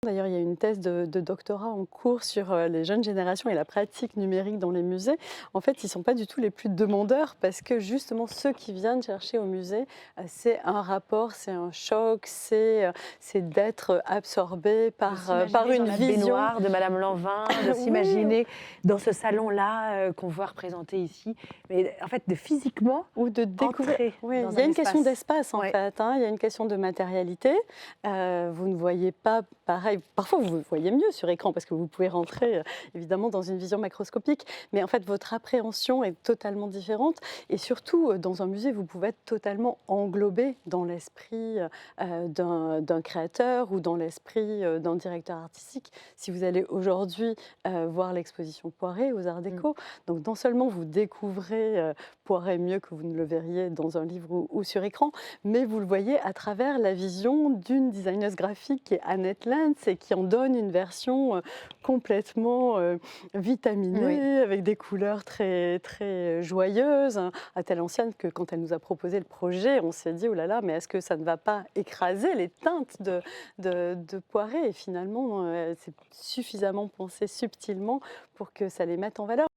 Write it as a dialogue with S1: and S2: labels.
S1: D'ailleurs, il y a une thèse de doctorat en cours sur les jeunes générations et la pratique numérique dans les musées. En fait, ils ne sont pas du tout les plus demandeurs parce que justement, ceux qui viennent chercher au musée, c'est un rapport, c'est un choc, c'est d'être absorbé
S2: De
S1: par
S2: s'imaginer dans
S1: une
S2: la
S1: vision.
S2: baignoire de Madame Lanvin, de
S1: Oui,
S2: s'imaginer dans ce salon-là qu'on voit représenté ici, mais en fait de physiquement
S1: ou de découvrir.
S2: entrer
S1: Oui, il
S2: dans
S1: y a
S2: un
S1: une question
S2: espace.
S1: d'espace en
S2: Ouais.
S1: fait, hein. Il y a une question de matérialité. Vous ne voyez pas pareil. Parfois, vous voyez mieux sur écran parce que vous pouvez rentrer évidemment dans une vision macroscopique. Mais en fait, votre appréhension est totalement différente. Et surtout, dans un musée, vous pouvez être totalement englobé dans l'esprit d'un créateur ou dans l'esprit d'un directeur artistique. Si vous allez aujourd'hui voir l'exposition Poiret aux Arts
S2: Mm.
S1: Déco, donc non seulement vous découvrez Poiret mieux que vous ne le verriez dans un livre ou sur écran, mais vous le voyez à travers la vision d'une designeuse graphique qui est Annette Lentz et qui en donne une version complètement
S2: Oui.
S1: vitaminée, avec des couleurs très, très joyeuses, hein, à telle ancienne que quand elle nous a proposé le projet, on s'est dit, oh là là, mais est-ce que ça ne va pas écraser les teintes de Poiret? Et finalement, c'est suffisamment pensé subtilement pour que ça les mette en valeur.